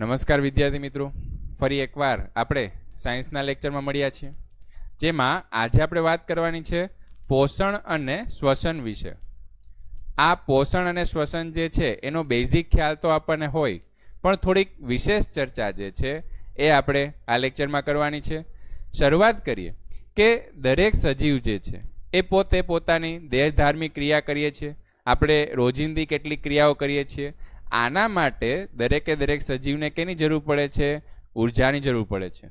નમસ્કાર વિદ્યાર્થી મિત્રો, ફરી એકવાર આપણે સાયન્સના લેક્ચરમાં મળ્યા છીએ, જેમાં આજે આપણે વાત કરવાની છે પોષણ અને શ્વસન વિશે. આ પોષણ અને શ્વસન જે છે એનો બેઝિક ખ્યાલ તો આપણને હોય, પણ થોડીક વિશેષ ચર્ચા જે છે એ આપણે આ લેક્ચરમાં કરવાની છે. શરૂઆત કરીએ કે દરેક સજીવ જે છે એ પોતે પોતાની દેહધાર્મિક ક્રિયા કરીએ છીએ. આપણે રોજિંદી કેટલીક ક્રિયાઓ કરીએ છીએ. આના માટે દરેકે દરેક સજીવને કેની જરૂર પડે છે? ઉર્જાની જરૂર પડે છે.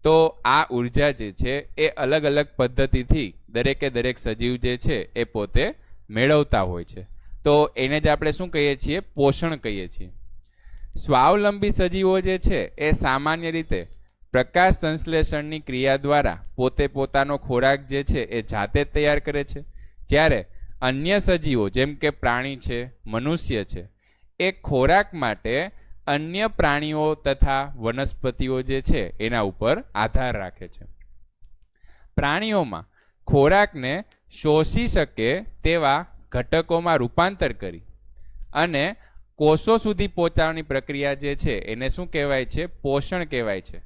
તો આ ઉર્જા જે છે એ અલગ અલગ પદ્ધતિથી દરેકે દરેક સજીવ જે છે એ પોતે મેળવતા હોય છે. તો એને જ આપણે શું કહીએ છીએ? પોષણ કહીએ છીએ. સ્વાવલંબી સજીવો જે છે એ સામાન્ય રીતે પ્રકાશ સંશ્લેષણની ક્રિયા દ્વારા પોતે પોતાનો ખોરાક જે છે એ જાતે જ તૈયાર કરે છે. જ્યારે અન્ય સજીવો જેમ કે પ્રાણી છે, મનુષ્ય છે, એ ખોરાક માટે અન્ય પ્રાણીઓ તથા વનસ્પતિઓ જે છે એના ઉપર આધાર રાખે છે. પ્રાણીઓમાં ખોરાકને શોષી શકે તેવા ઘટકોમાં રૂપાંતર કરી અને કોષો સુધી પહોંચાડવાની પ્રક્રિયા જે છે એને શું કહેવાય છે? પોષણ કહેવાય છે.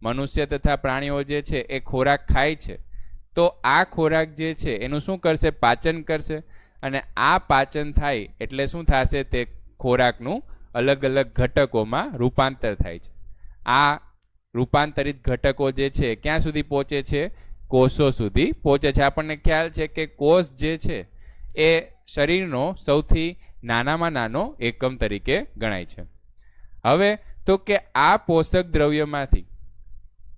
મનુષ્ય તથા પ્રાણીઓ જે છે એ ખોરાક ખાય છે, તો આ ખોરાક જે છે એનું શું કરશે? પાચન કરશે. અને આ પાચન થાય એટલે શું થશે? તે ખોરાકનું અલગ અલગ ઘટકોમાં રૂપાંતર થાય છે. આ રૂપાંતરિત ઘટકો જે છે ક્યાં સુધી પહોંચે છે? કોષો સુધી પહોંચે છે. આપણને ખ્યાલ છે કે કોષ જે છે એ શરીરનો સૌથી નાનામાં નાનો એકમ તરીકે ગણાય છે. હવે તો કે આ પોષક દ્રવ્યોમાંથી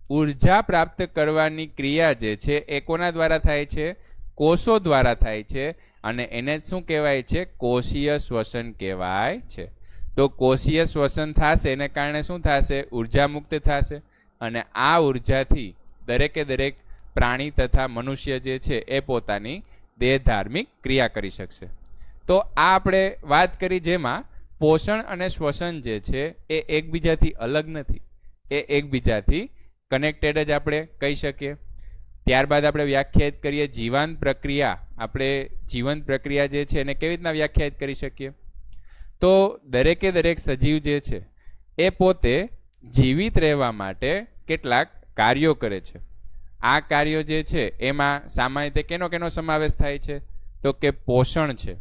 ઉર્જા પ્રાપ્ત કરવાની ક્રિયા જે છે એ કોના દ્વારા થાય છે? કોષો દ્વારા થાય છે. અને એને શું કહેવાય છે? કોષીય શ્વસન કહેવાય છે. તો કોષીય શ્વસન થશે એને કારણે શું થશે? ઉર્જા મુક્ત થશે. અને આ ઉર્જાથી દરેકે દરેક પ્રાણી તથા મનુષ્ય જે છે એ પોતાની દેહધાર્મિક ક્રિયા કરી શકશે. તો આ આપણે વાત કરી, જેમાં પોષણ અને શ્વસન જે છે એ એકબીજાથી અલગ નથી, એ એકબીજાથી કનેક્ટેડ જ આપણે કહી શકીએ. ત્યારબાદ આપણે વ્યાખ્યાયિત કરીએ જીવાંત પ્રક્રિયા. આપણે જીવંત પ્રક્રિયા જે છે એને કેવી રીતના વ્યાખ્યાયિત કરી શકીએ? તો દરેકે દરેક સજીવ જે છે એ પોતે જીવિત રહેવા માટે કેટલાક કાર્યો કરે છે. આ કાર્યો જે છે એમાં સામાન્ય રીતે કેનો કેનો સમાવેશ થાય છે? તો કે પોષણ છે,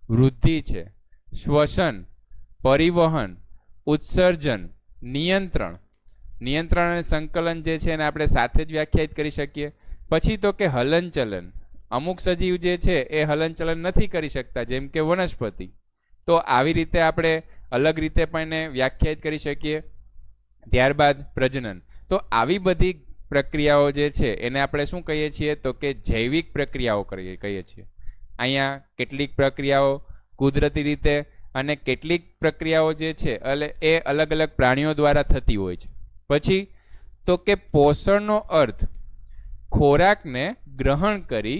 વૃદ્ધિ છે, શ્વસન, પરિવહન, ઉત્સર્જન, નિયંત્રણ. નિયંત્રણ અને સંકલન જે છે એને આપણે સાથે જ વ્યાખ્યાયિત કરી શકીએ. પછી તો કે હલનચલન. અમુક સજીવ જે છે એ હલનચલન નથી કરી શકતા, જેમ કે વનસ્પતિ. તો આવી રીતે આપણે અલગ રીતે પણ એને વ્યાખ્યાયિત કરી શકીએ. ત્યારબાદ પ્રજનન. તો આવી બધી પ્રક્રિયાઓ જે છે એને આપણે શું કહીએ છીએ? તો કે જૈવિક પ્રક્રિયાઓ કહીએ છીએ. અહીંયા કેટલીક પ્રક્રિયાઓ કુદરતી રીતે અને કેટલીક પ્રક્રિયાઓ જે છે એ અલગ અલગ પ્રાણીઓ દ્વારા થતી હોય છે. પછી તો કે પોષણનો અર્થ ખોરાકને ગ્રહણ કરી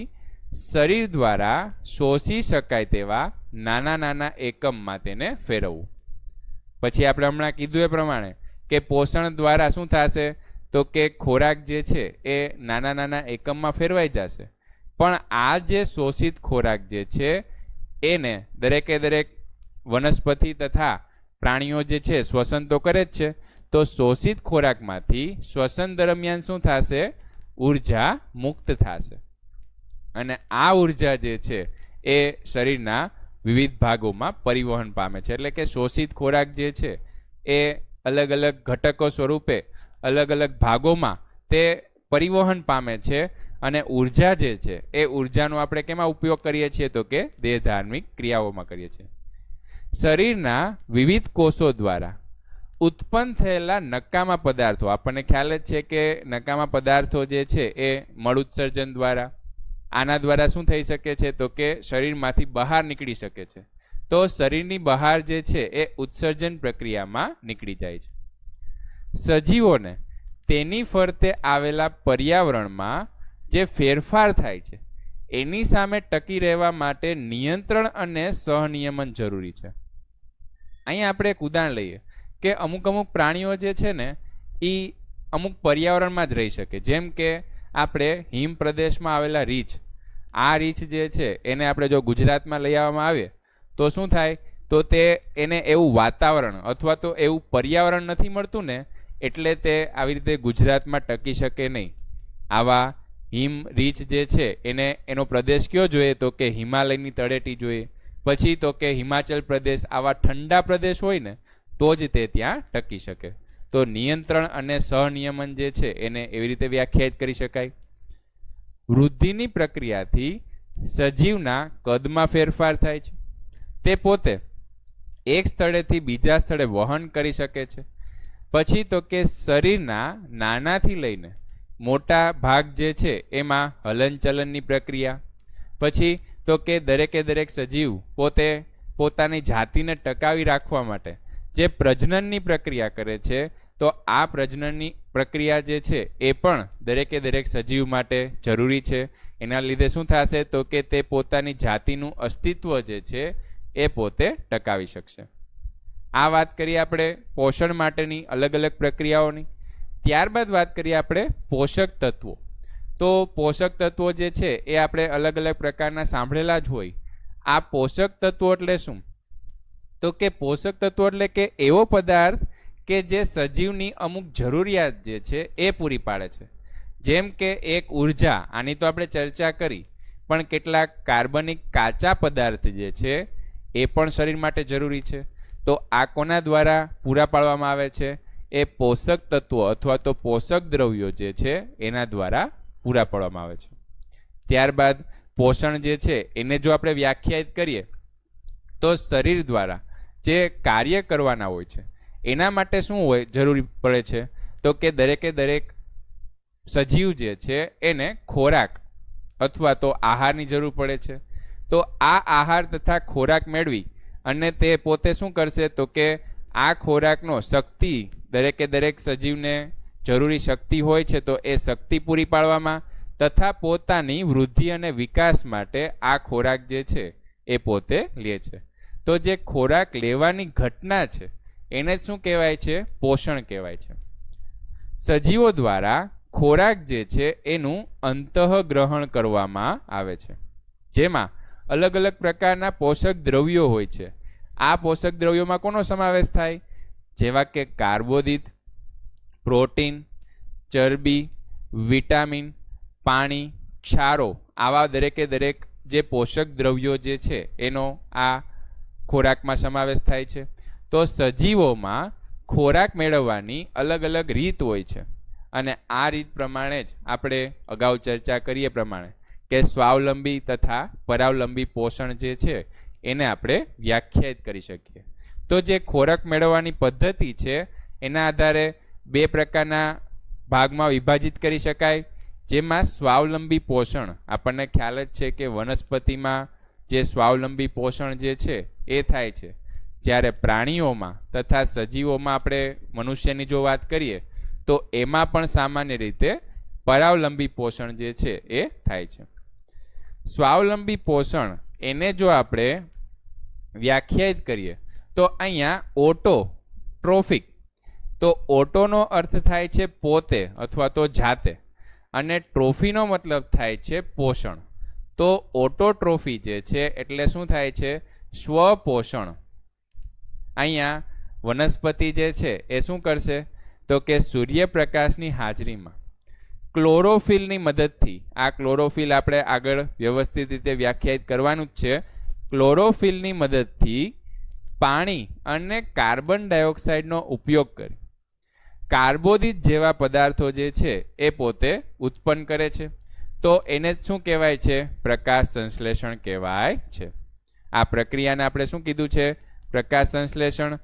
શરીર દ્વારા શોષી શકાય તેવા નાના નાના એકમમાં તેને ફેરવવું. પછી આપણે હમણાં કીધું એ પ્રમાણે કે પોષણ દ્વારા શું થશે? તો કે ખોરાક જે છે એ નાના નાના એકમમાં ફેરવાઈ જશે. પણ આ જે શોષિત ખોરાક જે છે એને દરેકે દરેક વનસ્પતિ તથા પ્રાણીઓ જે છે શ્વસન તો કરે જ છે. તો શોષિત ખોરાકમાંથી શ્વસન દરમિયાન શું થશે? ઉર્જા મુક્ત થશે. અને આ ઉર્જા જે છે એ શરીરના વિવિધ ભાગોમાં પરિવહન પામે છે. એટલે કે શોષિત ખોરાક જે છે એ અલગ અલગ ઘટકો સ્વરૂપે અલગ અલગ ભાગોમાં તે પરિવહન પામે છે. અને ઉર્જા જે છે એ ઉર્જાનો આપણે કેમાં ઉપયોગ કરીએ છીએ? તો કે દેહધાર્મિક ક્રિયાઓમાં કરીએ છીએ. શરીરના વિવિધ કોષો દ્વારા ઉત્પન્ન થયેલા નકામા પદાર્થો, આપણને ખ્યાલ જ છે કે નકામા પદાર્થો જે છે એ મળ ઉત્સર્જન દ્વારા, આના દ્વારા શું થઈ શકે છે? તો કે શરીરમાંથી બહાર નીકળી શકે છે. તો શરીરની બહાર જે છે એ ઉત્સર્જન પ્રક્રિયામાં નીકળી જાય છે. સજીવોને તેની ફરતે આવેલા પર્યાવરણમાં જે ફેરફાર થાય છે એની સામે ટકી રહેવા માટે નિયંત્રણ અને સહનિયમન જરૂરી છે. અહીંયા આપણે એક ઉદાહરણ લઈએ કે અમુક અમુક પ્રાણીઓ જે છે ને એ અમુક પર્યાવરણમાં જ રહી શકે. જેમ કે આપણે હિમ પ્રદેશમાં આવેલા રીંછ. આ રીંછ જે છે એને આપણે જો ગુજરાતમાં લઈ આવવામાં આવે તો શું થાય? તો તે એને એવું વાતાવરણ અથવા તો એવું પર્યાવરણ નથી મળતું ને, એટલે તે આવી રીતે ગુજરાતમાં ટકી શકે નહીં. આવા હિમ રીચ જે છે એને એનો પ્રદેશ કયો જોઈએ? તો કે હિમાલયની તળેટી જોઈએ. પછી તો કે હિમાચલ પ્રદેશ, આવા ઠંડા પ્રદેશ હોય ને તો જ તે ત્યાં ટકી શકે. તો નિયંત્રણ અને સહનિયમન જે છે એને એવી રીતે વ્યાખ્યાયિત કરી શકાય. વૃદ્ધિની પ્રક્રિયાથી સજીવના કદમાં ફેરફાર થાય છે. તે પોતે એક સ્થળેથી બીજા સ્થળે વહન કરી શકે છે. પછી તો કે શરીરના નાનાથી લઈને મોટા ભાગ જે છે એમાં હલનચલનની પ્રક્રિયા. પછી તો કે દરેક સજીવ પોતે પોતાની જાતિને ટકાવી રાખવા માટે જે પ્રજનનની પ્રક્રિયા કરે છે, તો આ પ્રજનનની પ્રક્રિયા જે છે એ પણ દરેક સજીવ માટે જરૂરી છે. એના લીધે શું થશે? તો કે તે પોતાની જાતિનું અસ્તિત્વ જે છે એ પોતે ટકાવી શકશે. આ વાત કરીએ આપણે પોષણ માટેની અલગ અલગ પ્રક્રિયાઓની. ત્યારબાદ વાત કરીએ આપણે પોષક તત્વો. તો પોષક તત્વો જે છે એ આપણે અલગ અલગ પ્રકારના સાંભળેલા જ હોય. આ પોષક તત્વો એટલે શું? તો કે પોષક તત્વો એટલે કે એવો પદાર્થ કે જે સજીવની અમુક જરૂરિયાત જે છે એ પૂરી પાડે છે. જેમ કે એક ઉર્જા, આની તો આપણે ચર્ચા કરી, પણ કેટલાક કાર્બનિક કાચા પદાર્થ જે છે એ પણ શરીર માટે જરૂરી છે. તો આ કોના દ્વારા પૂરા પાડવામાં આવે છે? એ પોષક તત્વો અથવા તો પોષક દ્રવ્યો જે છે એના દ્વારા પૂરા પાડવામાં આવે છે. ત્યારબાદ પોષણ જે છે એને જો આપણે વ્યાખ્યાયિત કરીએ તો શરીર દ્વારા જે કાર્ય કરવાના હોય છે એના માટે શું હોય જરૂરી પડે છે? તો કે દરેક સજીવ જે છે એને ખોરાક અથવા તો આહારની જરૂર પડે છે. તો આ આહાર તથા ખોરાક મેળવી અને તે પોતે શું કરશે? તો કે આ ખોરાકનો શક્તિ, દરેક સજીવને જરૂરી શક્તિ હોય છે, તો એ શક્તિ પૂરી પાડવામાં તથા પોતાની વૃદ્ધિ અને વિકાસ માટે આ ખોરાક જે છે એ પોતે લે છે. તો જે ખોરાક લેવાની ઘટના છે એને શું કહેવાય છે? પોષણ કહેવાય છે. સજીવો દ્વારા ખોરાક જે છે એનું અંતઃગ્રહણ કરવામાં આવે છે, જેમાં અલગ અલગ પ્રકારના પોષક દ્રવ્યો હોય છે. આ પોષક દ્રવ્યોમાં કોનો સમાવેશ થાય? જેવા કે કાર્બોદિત, પ્રોટીન, ચરબી, વિટામિન, પાણી, ક્ષારો, આવા દરેક જે પોષક દ્રવ્યો જે છે એનો આ ખોરાકમાં સમાવેશ થાય છે. તો સજીવોમાં ખોરાક મેળવવાની અલગ અલગ રીત હોય છે, અને આ રીત પ્રમાણે જ આપણે અગાઉ ચર્ચા કરીએ પ્રમાણે કે સ્વાવલંબી તથા પરાવલંબી પોષણ જે છે એને આપણે વ્યાખ્યાયિત કરી શકીએ. તો જે ખોરાક મેળવવાની પદ્ધતિ છે એના આધારે બે પ્રકારના ભાગમાં વિભાજિત કરી શકાય. જેમાં સ્વાવલંબી પોષણ, આપણને ખ્યાલ જ છે કે વનસ્પતિમાં જે સ્વાવલંબી પોષણ જે છે એ થાય છે, જ્યારે પ્રાણીઓમાં તથા સજીવોમાં આપણે મનુષ્યની જો વાત કરીએ તો એમાં પણ સામાન્ય રીતે પરાવલંબી પોષણ જે છે એ થાય છે. સ્વાવલંબી પોષણ એને જો આપણે વ્યાખ્યાયિત કરીએ તો અહીંયા ઓટોટ્રોફિક, તો ઓટોનો અર્થ થાય છે પોતે અથવા તો જાતે, અને ટ્રોફીનો મતલબ થાય છે પોષણ. તો ઓટોટ્રોફી જે છે એટલે શું થાય છે? સ્વપોષણ. અહીંયા વનસ્પતિ જે છે એ શું કરશે? તો કે સૂર્યપ્રકાશની હાજરીમાં ક્લોરોફિલની મદદથી, આ ક્લોરોફિલ આપણે આગળ વ્યવસ્થિત રીતે વ્યાખ્યાયિત કરવાનું જ છે, ક્લોરોફિલની મદદથી પાણી અને કાર્બન ડાયોક્સાઇડનો ઉપયોગ કરી કાર્બોદિત જેવા પદાર્થો જે છે એ પોતે ઉત્પન્ન કરે છે. તો એને શું કહેવાય છે? પ્રકાશ સંશ્લેષણ કહેવાય છે. આ પ્રક્રિયાને આપણે શું કીધું છે? પ્રકાશ સંશ્લેષણ.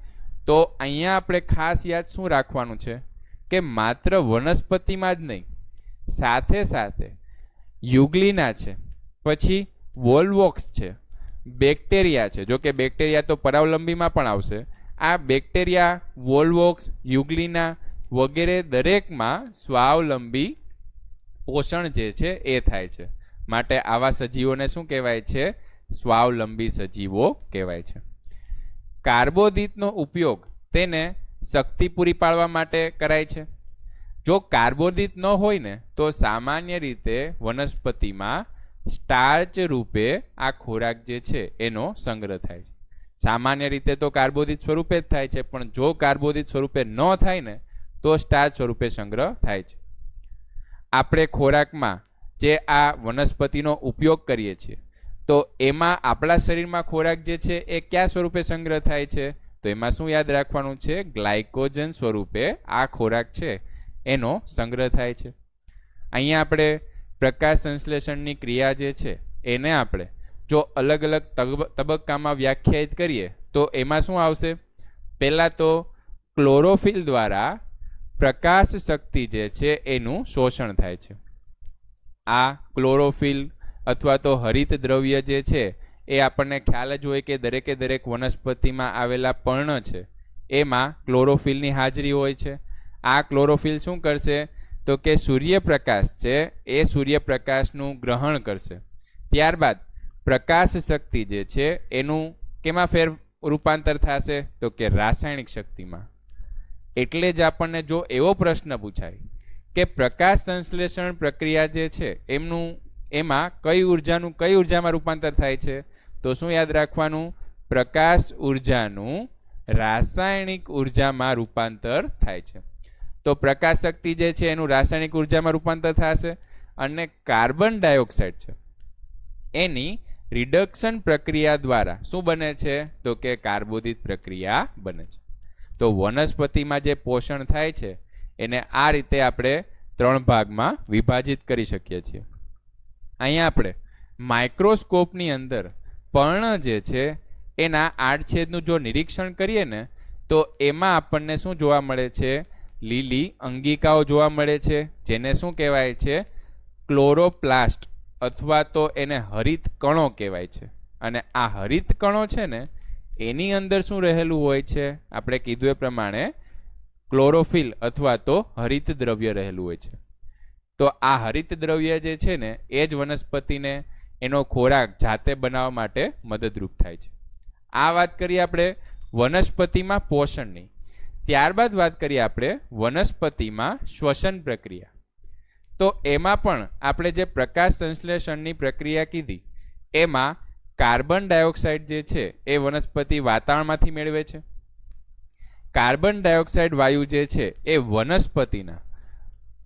તો અહીંયા આપણે ખાસ યાદ શું રાખવાનું છે કે માત્ર વનસ્પતિમાં જ નહીં, સાથે સાથે યુગ્લિના છે, પછી વોલ્વોક્સ છે, બેક્ટેરિયા છે. જો કે બેક્ટેરિયા તો પરાવલંબીમાં પણ આવશે. આ બેક્ટેરિયા, વોલ્વોક્સ, યુગ્લિના વગેરે દરેકમાં સ્વાવલંબી પોષણ જે છે એ થાય છે. માટે આવા સજીવોને શું કહેવાય છે? સ્વાવલંબી સજીવો કહેવાય છે. કાર્બોદિતનો ઉપયોગ તેને શક્તિ પૂરી પાડવા માટે કરાય છે. જો કાર્બોદિત ન હોય ને તો સામાન્ય રીતે વનસ્પતિમાં સ્ટાર્ચ રૂપે આ ખોરાક જે છે એનો સંગ્રહ થાય છે. સામાન્ય રીતે તો કાર્બોદિત સ્વરૂપે જ થાય છે, પણ જો કાર્બોદિત સ્વરૂપે ન થાય ને તો સ્ટાર્ચ સ્વરૂપે સંગ્રહ થાય છે. આપણે ખોરાકમાં જે આ વનસ્પતિનો ઉપયોગ કરીએ છીએ તો એમાં આપણા શરીરમાં ખોરાક જે છે એ કયા સ્વરૂપે સંગ્રહ થાય છે? તો એમાં શું યાદ રાખવાનું છે? ગ્લાયકોજન સ્વરૂપે આ ખોરાક છે એનો સંગ્રહ થાય છે. અહીંયા આપણે પ્રકાશ સંશ્લેષણની ક્રિયા જે છે એને આપણે જો અલગ અલગ તબક્કામાં વ્યાખ્યાયિત કરીએ તો એમાં શું આવશે? પહેલાં તો ક્લોરોફિલ દ્વારા પ્રકાશ શક્તિ જે છે એનું શોષણ થાય છે. આ ક્લોરોફિલ અથવા તો હરિત દ્રવ્ય જે છે એ આપણને ખ્યાલ જ હોય કે દરેકે દરેક વનસ્પતિમાં આવેલા પર્ણ છે એમાં ક્લોરોફિલની હાજરી હોય છે. આ ક્લોરોફિલ શું કરશે? તો કે સૂર્યપ્રકાશ છે એ સૂર્યપ્રકાશનું ગ્રહણ કરશે. ત્યારબાદ પ્રકાશ શક્તિ જે છે એનું કેમાં રૂપાંતર થશે? તો કે રાસાયણિક શક્તિમાં. એટલે જ આપણને જો એવો પ્રશ્ન પૂછાય કે પ્રકાશ સંશ્લેષણ પ્રક્રિયા જે છે એમાં કઈ ઉર્જામાં રૂપાંતર થાય છે? તો શું યાદ રાખવાનું? પ્રકાશ ઉર્જાનું રાસાયણિક ઉર્જામાં રૂપાંતર થાય છે. તો પ્રકાશ શક્તિ જે છે એનું રાસાયણિક ઉર્જામાં રૂપાંતર થશે અને કાર્બન ડાયોક્સાઇડ છે એની રિડક્શન પ્રક્રિયા દ્વારા શું બને છે? તો કે કાર્બોદિત પ્રક્રિયા બને છે. તો વનસ્પતિમાં જે પોષણ થાય છે એને આ રીતે આપણે 3 ભાગમાં વિભાજિત કરી શકીએ છીએ. અહીંયા આપણે માઇક્રોસ્કોપની અંદર પર્ણ જે છે એના આડછેદનું જો નિરીક્ષણ કરીએ ને તો એમાં આપણને શું જોવા મળે છે? લીલી અંગિકાઓ જોવા મળે છે, જેને શું કહેવાય છે? ક્લોરોપ્લાસ્ટ અથવા તો એને હરિત કણો કહેવાય છે. અને આ હરિત કણો છે ને એની અંદર શું રહેલું હોય છે? આપણે કીધું એ પ્રમાણે ક્લોરોફિલ અથવા તો હરિત દ્રવ્ય રહેલું હોય છે. તો આ હરિત દ્રવ્ય જે છે ને એ જ વનસ્પતિને એનો ખોરાક જાતે બનાવવા માટે મદદરૂપ થાય છે. આ વાત કરીએ આપણે વનસ્પતિમાં પોષણની. ત્યારબાદ વાત કરીએ આપણે વનસ્પતિમાં શ્વસન પ્રક્રિયા. તો એમાં પણ આપણે જે પ્રકાશ સંશ્લેષણની પ્રક્રિયા કીધી એમાં કાર્બન ડાયોક્સાઇડ જે છે એ વનસ્પતિ વાતાવરણમાંથી મેળવે છે. કાર્બન ડાયોક્સાઇડ વાયુ જે છે એ વનસ્પતિના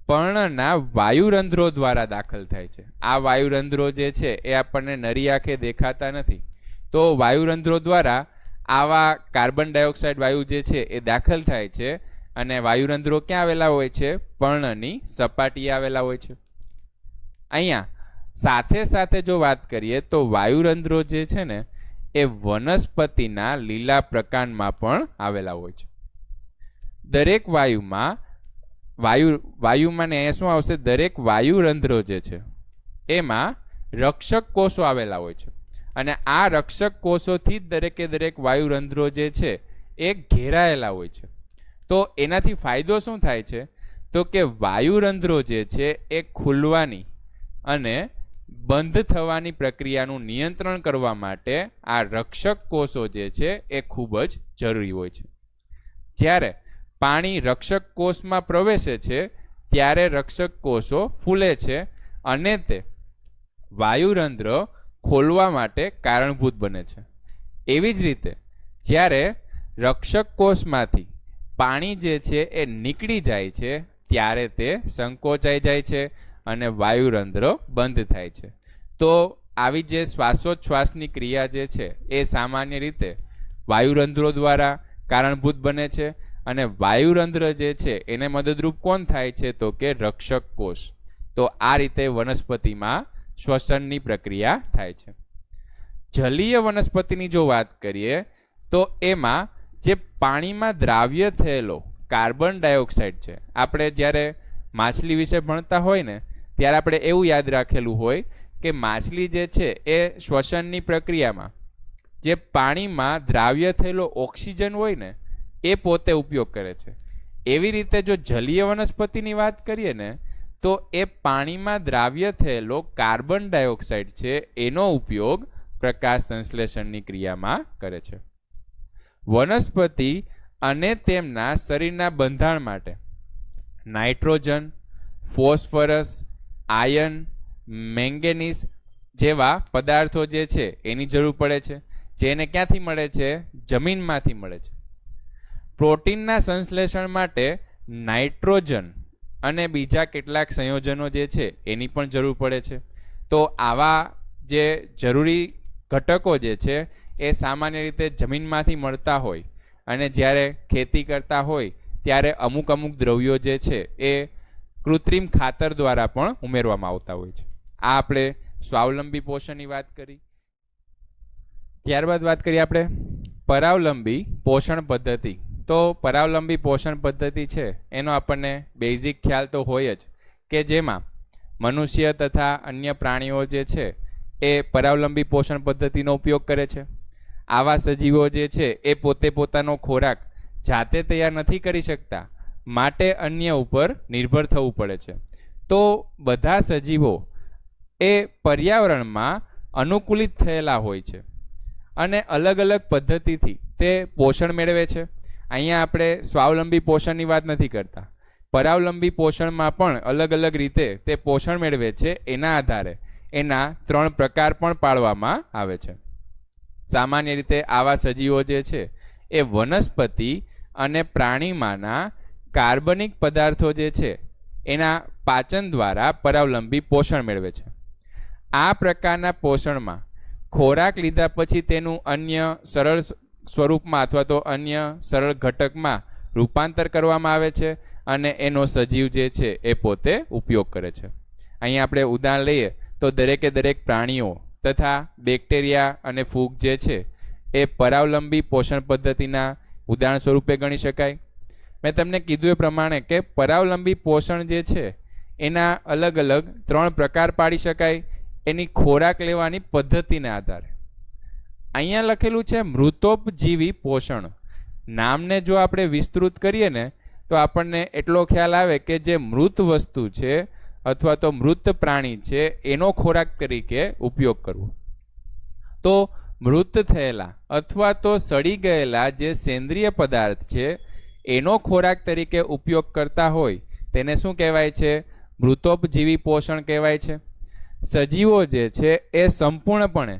પર્ણના વાયુરંધ્રો દ્વારા દાખલ થાય છે. આ વાયુરંધ્રો જે છે એ આપણને નરી આંખે દેખાતા નથી. તો વાયુરંધ્રો દ્વારા આવા કાર્બન ડાયોક્સાઇડ વાયુ જે છે એ દાખલ થાય છે અને વાયુરંધ્રો ક્યાં આવેલા હોય છે? પર્ણની સપાટીએ આવેલા હોય છે. અહીંયા સાથે સાથે જો વાત કરીએ તો વાયુરંધ્રો જે છે ને એ વનસ્પતિના લીલા પ્રકાંડમાં પણ આવેલા હોય છે. દરેક વાયુમાં ને શું આવશે? દરેક વાયુરંધ્રો જે છે એમાં રક્ષક કોષો આવેલા હોય છે અને આ રક્ષક કોષોથી જ દરેકે દરેક વાયુરંધ્રો જે છે એ ઘેરાયેલા હોય છે. તો એનાથી ફાયદો શું થાય છે? તો કે વાયુરંધ્રો જે છે એ ખુલવાની અને બંધ થવાની પ્રક્રિયાનું નિયંત્રણ કરવા માટે આ રક્ષક કોષો જે છે એ ખૂબ જ જરૂરી હોય છે. જ્યારે પાણી રક્ષક કોષમાં પ્રવેશે છે ત્યારે રક્ષક કોષો ફૂલે છે અને તે વાયુરંધ્ર ખોલવા માટે કારણભૂત બને છે. એવી જ રીતે જ્યારે રક્ષક કોષમાંથી પાણી જે છે એ નીકળી જાય છે ત્યારે તે સંકોચાઈ જાય છે અને વાયુરંધ્ર બંધ થાય છે. તો આવી જે શ્વાસોચ્છ્વાસની ક્રિયા જે છે એ સામાન્ય રીતે વાયુરંધ્રો દ્વારા કારણભૂત બને છે અને વાયુરંધ્ર જે છે એને મદદરૂપ કોણ થાય છે? તો કે રક્ષક કોષ. તો આ રીતે વનસ્પતિમાં શ્વસનની પ્રક્રિયા થાય છે. જલીય વનસ્પતિની જો વાત કરીએ તો એમાં જે પાણીમાં દ્રાવ્ય થયેલો કાર્બન ડાયોક્સાઇડ છે, આપણે જ્યારે માછલી વિશે ભણતા હોય ને ત્યારે આપણે એવું યાદ રાખેલું હોય કે માછલી જે છે એ શ્વસનની પ્રક્રિયામાં જે પાણીમાં દ્રાવ્ય થયેલો ઓક્સિજન હોય ને એ પોતે ઉપયોગ કરે છે. એવી રીતે જો જલીય વનસ્પતિની વાત કરીએ ને તો એ પાણીમાં દ્રાવ્ય થયેલો કાર્બન ડાયોક્સાઇડ છે એનો ઉપયોગ પ્રકાશ સંશ્લેષણની ક્રિયામાં કરે છે. વનસ્પતિ અને તેમના શરીરના બંધારણ માટે નાઇટ્રોજન, ફોસ્ફરસ, આયર્ન, મેંગેનીઝ જેવા પદાર્થો જે છે એની જરૂર પડે છે. જેને ક્યાંથી મળે છે? જમીનમાંથી મળે છે. પ્રોટીનના સંશ્લેષણ માટે નાઇટ્રોજન અને બીજા કેટલાક સંયોજનો જે છે એની પણ જરૂર પડે છે. તો આવા જે જરૂરી ઘટકો જે છે એ સામાન્ય રીતે જમીનમાંથી મળતા હોય અને જ્યારે ખેતી કરતા હોય ત્યારે અમુક દ્રવ્યો જે છે એ કૃત્રિમ ખાતર દ્વારા પણ ઉમેરવામાં આવતા હોય છે. આ આપણે સ્વાવલંબી પોષણની વાત કરી. ત્યારબાદ વાત કરીએ આપણે પરાવલંબી પોષણ પદ્ધતિ. તો પરાવલંબી પોષણ પદ્ધતિ છે એનો આપણને બેઝિક ખ્યાલ તો હોય જ કે જેમાં મનુષ્ય તથા અન્ય પ્રાણીઓ જે છે એ પરાવલંબી પોષણ પદ્ધતિનો ઉપયોગ કરે છે. આવા સજીવો જે છે એ પોતે પોતાનો ખોરાક જાતે તૈયાર નથી કરી શકતા, માટે અન્ય ઉપર નિર્ભર થવું પડે છે. તો બધા સજીવો એ પર્યાવરણમાં અનુકૂલિત થયેલા હોય છે અને અલગ અલગ પદ્ધતિથી તે પોષણ મેળવે છે. અહીંયા આપણે સ્વાવલંબી પોષણની વાત નથી કરતા. પરાવલંબી પોષણમાં પણ અલગ અલગ રીતે તે પોષણ મેળવે છે. એના આધારે એના 3 પ્રકાર પણ પાડવામાં આવે છે. સામાન્ય રીતે આવા સજીવો જે છે એ વનસ્પતિ અને પ્રાણીમાંના કાર્બનિક પદાર્થો જે છે એના પાચન દ્વારા પરાવલંબી પોષણ મેળવે છે. આ પ્રકારના પોષણમાં ખોરાક લીધા પછી તેનું અન્ય સરળ સ્વરૂપમાં અથવા તો અન્ય સરળ ઘટકમાં રૂપાંતર કરવામાં આવે છે અને એનો સજીવ જે છે એ પોતે ઉપયોગ કરે છે. અહીં આપણે ઉદાહરણ લઈએ તો દરેકે દરેક પ્રાણીઓ તથા બેક્ટેરિયા અને ફૂગ જે છે એ પરાવલંબી પોષણ પદ્ધતિના ઉદાહરણ સ્વરૂપે ગણી શકાય. મેં તમને કીધું એ પ્રમાણે કે પરાવલંબી પોષણ જે છે એના અલગ અલગ 3 પ્રકાર પાડી શકાય એની ખોરાક લેવાની પદ્ધતિને આધારે. અહીંયા લખેલું છે મૃતોપજીવી પોષણ. નામને જો આપણે વિસ્તૃત કરીએ ને તો આપણને એટલો ખ્યાલ આવે કે જે મૃત વસ્તુ છે અથવા તો મૃત પ્રાણી છે એનો ખોરાક તરીકે ઉપયોગ કરવો. તો મૃત થયેલા અથવા તો સડી ગયેલા જે સેન્દ્રિય પદાર્થ છે એનો ખોરાક તરીકે ઉપયોગ કરતા હોય તેને શું કહેવાય છે? મૃતોપજીવી પોષણ કહેવાય છે. સજીવો જે છે એ સંપૂર્ણપણે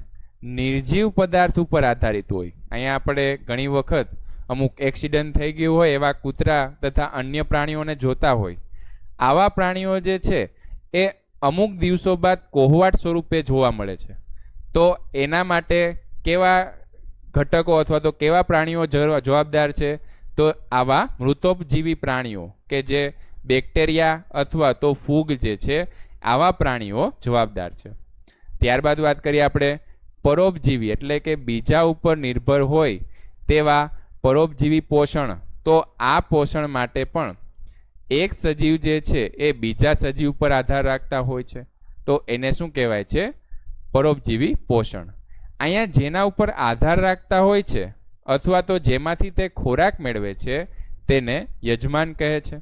નિર્જીવ પદાર્થ ઉપર આધારિત હોય. અહીંયા આપણે ઘણી વખત અમુક એક્સિડન્ટ થઈ ગયું હોય એવા કૂતરા તથા અન્ય પ્રાણીઓને જોતા હોય. આવા પ્રાણીઓ જે છે એ અમુક દિવસો બાદ કોહવાટ સ્વરૂપે જોવા મળે છે. તો એના માટે કેવા ઘટકો અથવા તો કેવા પ્રાણીઓ જવાબદાર છે? તો આવા મૃતોપજીવી પ્રાણીઓ કે જે બેક્ટેરિયા અથવા તો ફૂગ જે છે આવા પ્રાણીઓ જવાબદાર છે. ત્યારબાદ વાત કરીએ આપણે પરોપજીવી એટલે કે બીજા ઉપર નિર્ભર હોય તેવા પરોપજીવી પોષણ. તો આ પોષણ માટે પણ એક સજીવ જે છે એ બીજા સજીવ પર આધાર રાખતા હોય છે. તો એને શું કહેવાય છે? પરોપજીવી પોષણ. અહીંયા જેના ઉપર આધાર રાખતા હોય છે અથવા તો જેમાંથી તે ખોરાક મેળવે છે તેને યજમાન કહે છે.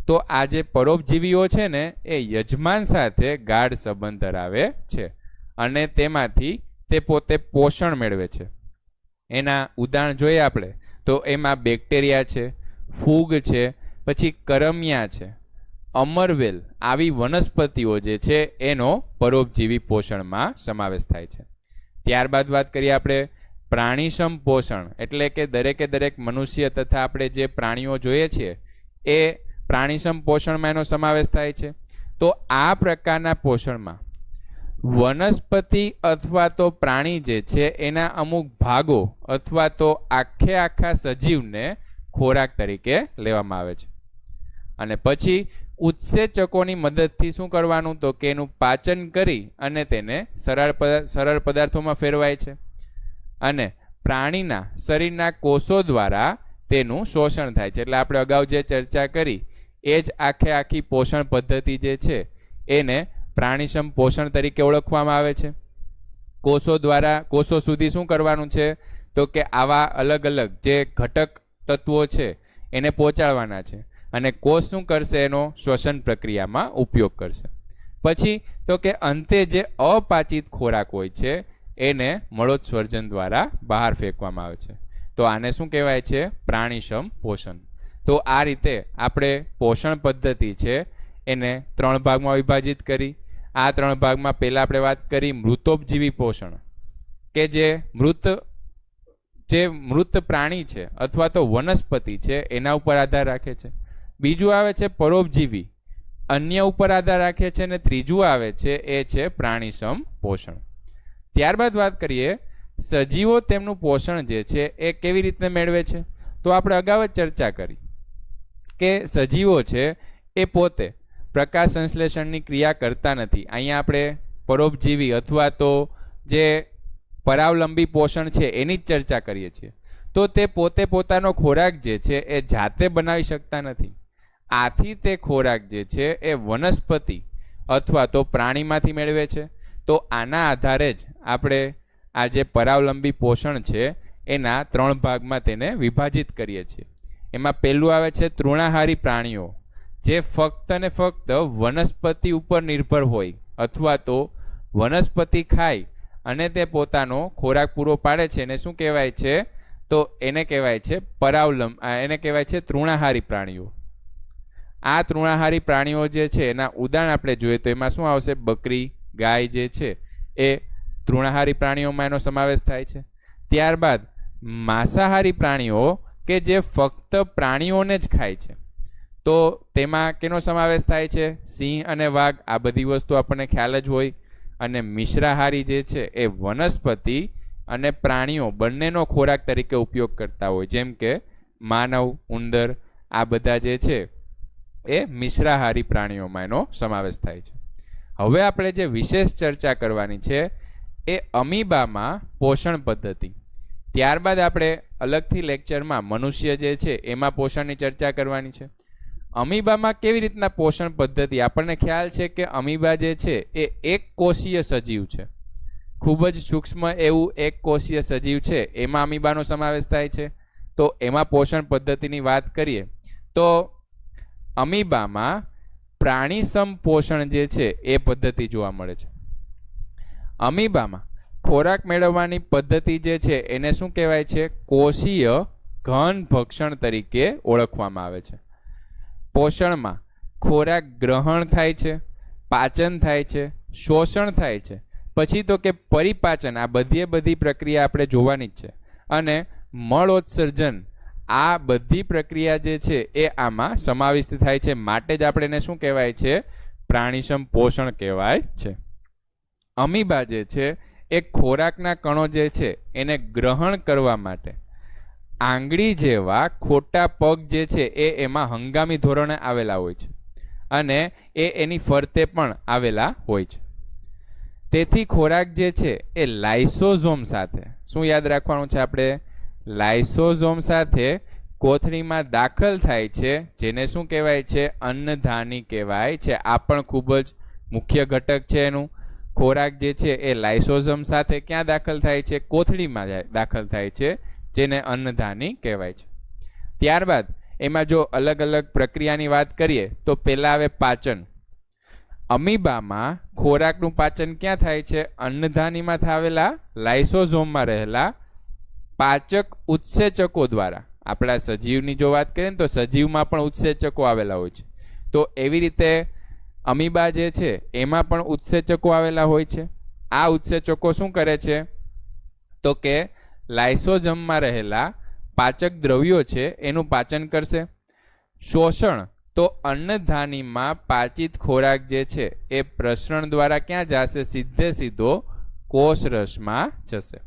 તો આ જે પરોપજીવીઓ છે ને એ યજમાન સાથે ગાઢ સંબંધ ધરાવે છે અને તેમાંથી તે પોતે પોષણ મેળવે છે. એના ઉદાહરણ જોઈએ આપણે તો એમાં બેક્ટેરિયા છે, ફૂગ છે, પછી કરમિયા છે, અમરવેલ આવી વનસ્પતિઓ જે છે એનો પરોપજીવી પોષણમાં સમાવેશ થાય છે. ત્યારબાદ વાત કરીએ આપણે પ્રાણીસમ પોષણ એટલે કે દરેકે દરેક મનુષ્ય તથા આપણે જે પ્રાણીઓ જોઈએ છીએ એ પ્રાણીસમ પોષણમાં એનો સમાવેશ થાય છે. તો આ પ્રકારના પોષણમાં વનસ્પતિ અથવા તો પ્રાણી જે છે એના અમુક ભાગો અથવા તો આખા સજીવને ખોરાક તરીકે લેવામાં આવે છે અને પછી ઉત્સેચકોની મદદથી શું કરવાનું? તો કે એનું પાચન કરી અને તેને સરળ પદાર્થોમાં ફેરવાય છે અને પ્રાણીના શરીરના કોષો દ્વારા તેનું શોષણ થાય છે. એટલે આપણે અગાઉ જે ચર્ચા કરી એ જ આખી પોષણ પદ્ધતિ જે છે એને પ્રાણીસમ પોષણ તરીકે ઓળખવામાં આવે છે. કોષો સુધી શું કરવાનું છે? તો કે આવા અલગ અલગ જે ઘટક તત્વો છે એને પહોંચાડવાના છે અને કોષ શું કરશે? એનો શ્વસન પ્રક્રિયામાં ઉપયોગ કરશે. પછી તો કે અંતે જે અપાચિત ખોરાક હોય છે એને મળોત્સર્જન દ્વારા બહાર ફેંકવામાં આવે છે. તો આને શું કહેવાય છે? પ્રાણીસમ પોષણ. તો આ રીતે આપણે પોષણ પદ્ધતિ છે એને 3 ભાગમાં વિભાજિત કરી. આ 3 ભાગમાં પહેલા આપણે વાત કરી મૃતોપજીવી પોષણ કે જે મૃત જે મૃત પ્રાણી છે અથવા તો વનસ્પતિ છે એના ઉપર આધાર રાખે છે. બીજું આવે છે પરોપજીવી, અન્ય ઉપર આધાર રાખે છે. અને ત્રીજું આવે છે એ છે પ્રાણીસમ પોષણ. ત્યારબાદ વાત કરીએ સજીવો તેમનું પોષણ જે છે એ કેવી રીતે મેળવે છે. તો આપણે અગાઉ જ ચર્ચા કરી કે સજીવો છે એ પોતે પ્રકાશ સંશ્લેષણની ક્રિયા કરતા નથી. અહીંયા આપણે પરોપજીવી અથવા તો જે પરાવલંબી પોષણ છે એની જ ચર્ચા કરીએ છીએ. તો તે પોતે પોતાનો ખોરાક જે છે એ જાતે બનાવી શકતા નથી. આથી તે ખોરાક જે છે એ વનસ્પતિ અથવા તો પ્રાણીમાંથી મેળવે છે. તો આના આધારે જ આપણે આ જે પરાવલંબી પોષણ છે એના 3 ભાગમાં તેને વિભાજિત કરીએ છીએ. એમાં પહેલું આવે છે તૃણાહારી પ્રાણીઓ, જે ફક્ત ને ફક્ત વનસ્પતિ ઉપર નિર્ભર હોય અથવા તો વનસ્પતિ ખાય અને તે પોતાનો ખોરાક પૂરો પાડે છે. એને શું કહેવાય છે? તો એને કહેવાય છે એને કહેવાય છે તૃણાહારી પ્રાણીઓ. આ તૃણાહારી પ્રાણીઓ જે છે એના ઉદાહરણ આપણે જોઈએ તો એમાં શું આવશે? બકરી, ગાય જે છે એ તૃણાહારી પ્રાણીઓમાં એનો સમાવેશ થાય છે. ત્યારબાદ માંસાહારી પ્રાણીઓ કે જે ફક્ત પ્રાણીઓને જ ખાય છે. તો તેમાં કેનો સમાવેશ થાય છે? સિંહ અને વાઘ. આ બધી વસ્તુ આપણને ખ્યાલ જ હોય. અને મિશ્રાહારી જે છે એ વનસ્પતિ અને પ્રાણીઓ બંનેનો ખોરાક તરીકે ઉપયોગ કરતા હોય, જેમ કે માનવ, ઉંદર, આ બધા જે છે એ મિશ્રાહારી પ્રાણીઓમાં એનો સમાવેશ થાય છે. હવે આપણે જે વિશેષ ચર્ચા કરવાની છે એ અમીબામાં પોષણ પદ્ધતિ. ત્યારબાદ આપણે અલગથી લેક્ચરમાં મનુષ્ય જે છે એમાં પોષણની ચર્ચા કરવાની છે. અમીબામાં કેવી રીતના પોષણ પદ્ધતિ? આપણને ખ્યાલ છે કે અમીબા જે છે એ એક કોષીય સજીવ છે. ખૂબ જ સૂક્ષ્મ એવું એક કોષીય સજીવ છે, એમાં અમીબાનો સમાવેશ થાય છે. તો એમાં પોષણ પદ્ધતિની વાત કરીએ તો અમીબામાં પ્રાણીસમ પોષણ જે છે એ પદ્ધતિ જોવા મળે છે. અમીબામાં ખોરાક મેળવવાની પદ્ધતિ જે છે એને શું કહેવાય છે? કોષીય ઘન ભક્ષણ તરીકે ઓળખવામાં આવે છે. પોષણમાં ખોરાક ગ્રહણ થાય છે, પાચન થાય છે, શોષણ થાય છે, પછી તો કે પરિપાચન. આ બધી પ્રક્રિયા આપણે જોવાની જ છે. અને મળોત્સર્જન, આ બધી પ્રક્રિયા જે છે એ આમાં સમાવિષ્ટ થાય છે. માટે જ આપણે એને શું કહેવાય છે? પ્રાણીસમ પોષણ કહેવાય છે. અમીબા જે છે એ ખોરાકના કણો જે છે એને ગ્રહણ કરવા માટે આંગળી જેવા ખોટા પગ જે છે એ એમાં હંગામી ધોરણે આવેલા હોય છે અને એ એની ફરતે પણ આવેલા હોય છે. તેથી ખોરાક જે છે એ લાઇસોઝોમ સાથે, શું યાદ રાખવાનું છે આપણે? લાઇસોઝોમ સાથે કોથળીમાં દાખલ થાય છે, જેને શું કહેવાય છે? અન્નધાની કહેવાય છે. આ પણ ખૂબ જ મુખ્ય ઘટક છે એનું. ખોરાક જે છે એ લાઇસોઝોમ સાથે ક્યાં દાખલ થાય છે? કોથળીમાં દાખલ થાય છે, જેને અન્નધાની કહેવાય છે. ત્યારબાદ એમાં જો અલગ અલગ પ્રક્રિયાની વાત કરીએ તો પહેલા આવે પાચન. અમીબામાં ખોરાકનું પાચન ક્યાં થાય છે? અન્નધાનીમાં આવેલા લાઇસોઝોમમાં રહેલા પાચક ઉત્સેચકો દ્વારા. આપણા સજીવની જો વાત કરીએ ને તો સજીવમાં પણ ઉત્સેચકો આવેલા હોય છે. તો એવી રીતે અમીબા જે છે એમાં પણ ઉત્સેચકો આવેલા હોય છે. આ ઉત્સેચકો શું કરે છે? તો કે લાઇસોઝોમમાં રહેલા પાચક દ્રવ્યો છે એનું પાચન કરશે. શોષણ, તો અન્નધાનીમાં પાચિત ખોરાક જે છે એ પ્રસરણ દ્વારા ક્યાં જશે? સીધો કોષરસમાં જશે.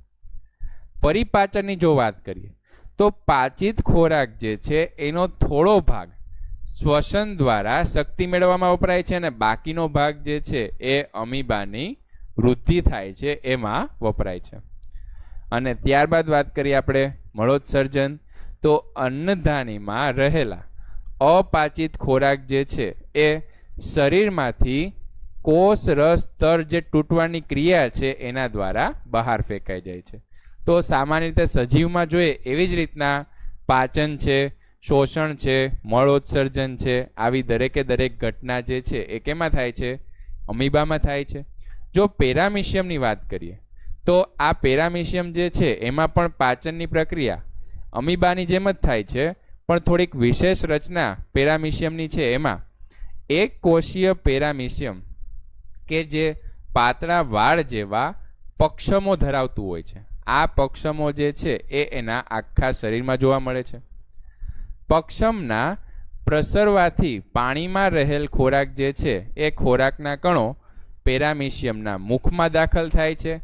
પરિપાચનની જો વાત કરીએ તો પાચિત ખોરાક જે છે એનો થોડો ભાગ શ્વસન દ્વારા શક્તિ મેળવવામાં વપરાય છે અને બાકીનો ભાગ જે છે એ અમીબાની વૃદ્ધિ થાય છે એમાં વપરાય છે. અને ત્યારબાદ વાત કરીએ આપણે મળોત્સર્જન. તો અન્નધાનીમાં રહેલા અપાચિત ખોરાક જે છે એ શરીરમાંથી કોષ રસ સ્તર જે તૂટવાની ક્રિયા છે એના દ્વારા બહાર ફેંકાઈ જાય છે. તો સામાન્ય રીતે સજીવમાં જોઈએ એવી જ રીતના પાચન છે, શોષણ છે, મળોત્સર્જન છે, આવી દરેકે દરેક ઘટના જે છે એ કેમાં થાય છે? અમીબામાં થાય છે. જો પેરામિશિયમની વાત કરીએ તો આ પેરામિશિયમ જે છે એમાં પણ પાચનની પ્રક્રિયા અમીબાની જેમ જ થાય છે, પણ થોડીક વિશેષ રચના પેરામિશિયમની છે. એમાં એક કોષીય પેરામિશિયમ કે જે પાતળા વાળ જેવા પક્ષમો ધરાવતું હોય છે. આ પક્ષમો જે છે એ એના આખા શરીરમાં જોવા મળે છે. પક્ષમના પ્રસરવાથી પાણીમાં રહેલ ખોરાક જે છે એ ખોરાકના કણો પેરામીશિયમના મુખમાં દાખલ થાય છે.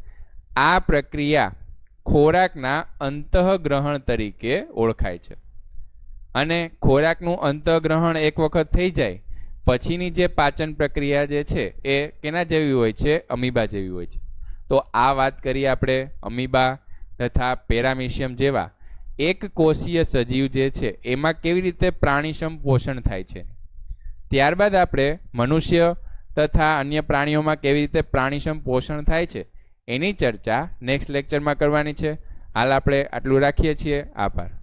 આ પ્રક્રિયા ખોરાકના અંતઃગ્રહણ તરીકે ઓળખાય છે. અને ખોરાકનું અંતઃગ્રહણ એક વખત થઈ જાય પછીની જે પાચન પ્રક્રિયા જે છે એ કેના જેવી હોય છે? અમીબા જેવી હોય છે. તો આ વાત કરીએ આપણે અમીબા તથા પેરામીશિયમ જેવા એક કોષીય સજીવ જે છે એમાં કેવી રીતે પ્રાણીસમ પોષણ થાય છે. ત્યારબાદ આપણે મનુષ્ય તથા અન્ય પ્રાણીઓમાં કેવી રીતે પ્રાણીસમ પોષણ થાય છે એની ચર્ચા નેક્સ્ટ લેક્ચરમાં કરવાની છે. હાલ આપણે આટલું રાખીએ છીએ. આભાર.